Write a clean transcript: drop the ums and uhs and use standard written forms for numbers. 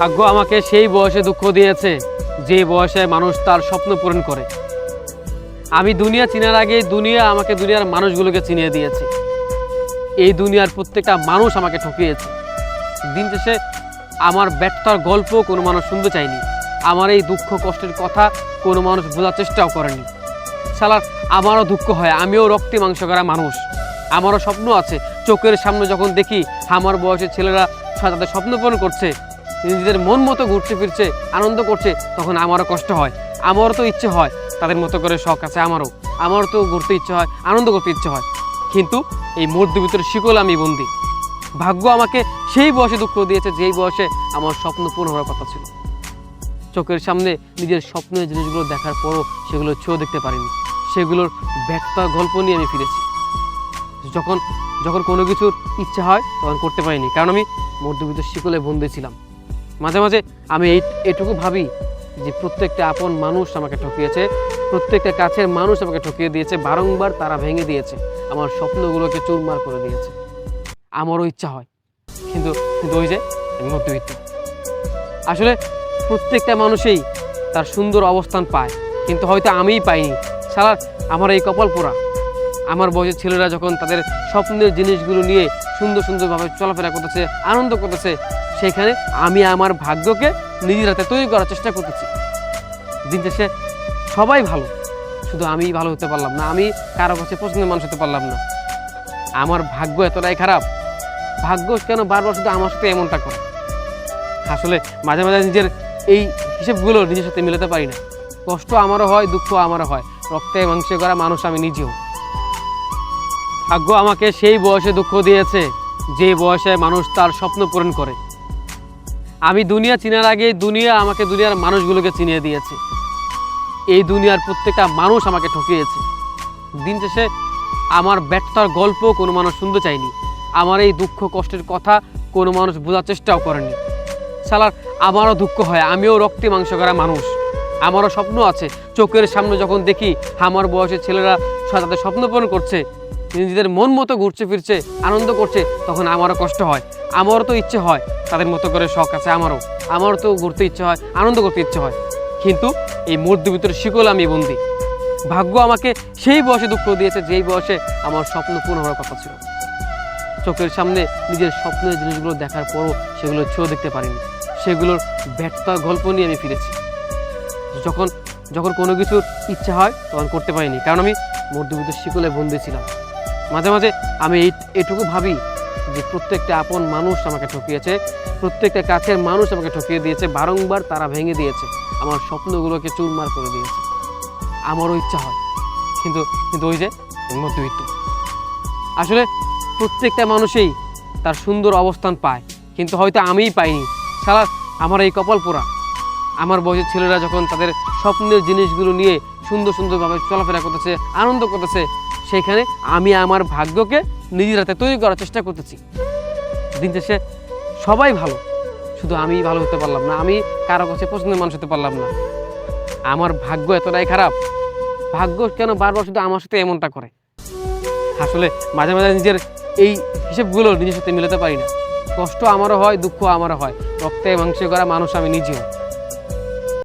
ভাগ্য আমাকে সেই বয়সে দুঃখ দিয়েছে যে বয়সে মানুষ তার স্বপ্ন পূরণ করে। আমি দুনিয়া চিনার আগে দুনিয়া আমাকে দুনিয়ার মানুষগুলোকে চিনিয়ে দিয়েছে। এই দুনিয়ার প্রত্যেকটা মানুষ আমাকে ঠকিয়েছে। দিন শেষে আমার ব্যর্থতার গল্প কোনো মানুষ শুনতে চায়নি। আমার এই দুঃখ কষ্টের কথা কোনো মানুষ বোঝার চেষ্টাও করেনি। শালার আমারও দুঃখ হয়, আমিও রক্তে মাংস করা মানুষ, আমারও স্বপ্ন আছে। চোখের সামনে যখন দেখি আমার বয়সের ছেলেরা তাদের স্বপ্ন পূরণ করছে, নিজেদের মন মতো ঘুরছে ফিরছে, আনন্দ করছে, তখন আমারও কষ্ট হয়। আমারও তো ইচ্ছে হয় তাদের মতো করে শখ আছে, আমারও তো ঘুরতে ইচ্ছে হয়, আনন্দ করতে ইচ্ছে হয়, কিন্তু এই মধ্যবিত্তের শিকল আমি বন্দি। ভাগ্য আমাকে সেই বয়সে দুঃখ দিয়েছে যেই বয়সে আমার স্বপ্ন পূর্ণ হওয়ার কথা ছিল। চোখের সামনে নিজের স্বপ্নের জিনিসগুলো দেখার পরও সেগুলো ছুঁয়ে দেখতে পারিনি। সেগুলোর ব্যর্থতার গল্প নিয়ে আমি ফিরেছি। যখন যখন কোনো কিছুর ইচ্ছা হয় তখন করতে পারিনি, কারণ আমি মধ্যবিত্তের শিকলে বন্দি ছিলাম। মাঝে মাঝে আমি এইটুকু ভাবি যে প্রত্যেকটা আপন মানুষ আমাকে ঠকিয়েছে, প্রত্যেকটা কাছের মানুষ আমাকে ঠকিয়ে দিয়েছে, বারংবার তারা ভেঙে দিয়েছে, আমার স্বপ্নগুলোকে চুরমার করে দিয়েছে। আমারও ইচ্ছা হয়, কিন্তু কিন্তু ওই যে মধ্যবিত্ত। আসলে প্রত্যেকটা মানুষই তার সুন্দর অবস্থান পায়, কিন্তু হয়তো আমিই পাইনি। সারা আমার এই কপাল পোড়া। আমার বয়সের ছেলেরা যখন তাদের স্বপ্নের জিনিসগুলো নিয়ে সুন্দরভাবে চলাফেরা করতেছে, আনন্দ করতেছে, সেখানে আমি আমার ভাগ্যকে নিজের হাতে তৈরি করার চেষ্টা করতেছি। দিন শেষে সবাই ভালো, শুধু আমি ভালো হতে পারলাম না, আমি কারো কাছে পছন্দের মানুষ হতে পারলাম না। আমার ভাগ্য এতটাই খারাপ। ভাগ্য কেন বারবার শুধু আমার সাথে এমনটা করে? আসলে মাঝে মাঝে নিজের এই হিসেবগুলো নিজের সাথে মিলাতে পারি না। কষ্ট আমারও হয়, দুঃখ আমারও হয়, রক্তে মাংসে করা মানুষ আমি নিজেও। ভাগ্য আমাকে সেই বয়সে দুঃখ দিয়েছে যে বয়সে মানুষ তার স্বপ্ন পূরণ করে। আমি দুনিয়া চিনার আগে দুনিয়া আমাকে দুনিয়ার মানুষগুলোকে চিনিয়ে দিয়েছে। এই দুনিয়ার প্রত্যেকটা মানুষ আমাকে ঠকিয়েছে। দিন শেষে আমার ব্যর্থতার গল্প কোনো মানুষ শুনতে চায়নি। আমার এই দুঃখ কষ্টের কথা কোনো মানুষ বোঝার চেষ্টাও করেনি। শালার আমারও দুঃখ হয়, আমিও রক্তে মাংস করা মানুষ, আমারও স্বপ্ন আছে। চোখের সামনে যখন দেখি আমার বয়সের ছেলেরা তাদের স্বপ্ন পূরণ করছে, নিজেদের মন মতো ঘুরছে ফিরছে, আনন্দ করছে, তখন আমারও কষ্ট হয়। আমারও তো ইচ্ছে হয় তাদের মতো করে শখ আছে, আমারও তো ঘুরতে ইচ্ছে হয়, আনন্দ করতে ইচ্ছে হয়, কিন্তু এই মধ্যবিত্তের শিকল আমি বন্দি। ভাগ্য আমাকে সেই বয়সে দুঃখ দিয়েছে যেই বয়সে আমার স্বপ্ন পূর্ণ হওয়ার কথা ছিল। চোখের সামনে নিজের স্বপ্নের জিনিসগুলো দেখার পরও সেগুলো ছুঁয়ে দেখতে পারিনি। সেগুলোর ব্যর্থতার গল্প নিয়ে আমি ফিরেছি। যখন যখন কোনো কিছুর ইচ্ছা হয় তখন করতে পারিনি, কারণ আমি মধ্যবিত্তের শিকলে বন্দি ছিলাম। মাঝে মাঝে আমি এইটুকু ভাবি যে প্রত্যেকটা আপন মানুষ আমাকে ঠকিয়েছে, প্রত্যেকটা কাছের মানুষ আমাকে ঠকিয়ে দিয়েছে, বারংবার তারা ভেঙে দিয়েছে, আমার স্বপ্নগুলোকে চুরমার করে দিয়েছে। আমারও ইচ্ছা হয়, কিন্তু কিন্তু ওই যে মধ্যবিত্ত। আসলে প্রত্যেকটা মানুষই তার সুন্দর অবস্থান পায়, কিন্তু হয়তো আমিই পাইনি। সারা আমার এই কপাল পোড়া। আমার বয়সের ছেলেরা যখন তাদের স্বপ্নের জিনিসগুলো নিয়ে সুন্দরভাবে চলাফেরা করতেছে, আনন্দ করতেছে, সেখানে আমি আমার ভাগ্যকে নিজের হাতে তৈরি করার চেষ্টা করতেছি। দিন শেষে সবাই ভালো, শুধু আমি ভালো হতে পারলাম না, আমি কারো কাছে পছন্দের মানুষ হতে পারলাম না। আমার ভাগ্য এতটাই খারাপ। ভাগ্য কেন বারবার শুধু আমার সাথে এমনটা করে? আসলে মাঝে মাঝে নিজের এই হিসেবগুলো নিজের সাথে মিলাতে পারি না। কষ্ট আমারও হয়, দুঃখ আমারও হয়, রক্তে মাংসে করা মানুষ আমি নিজেও।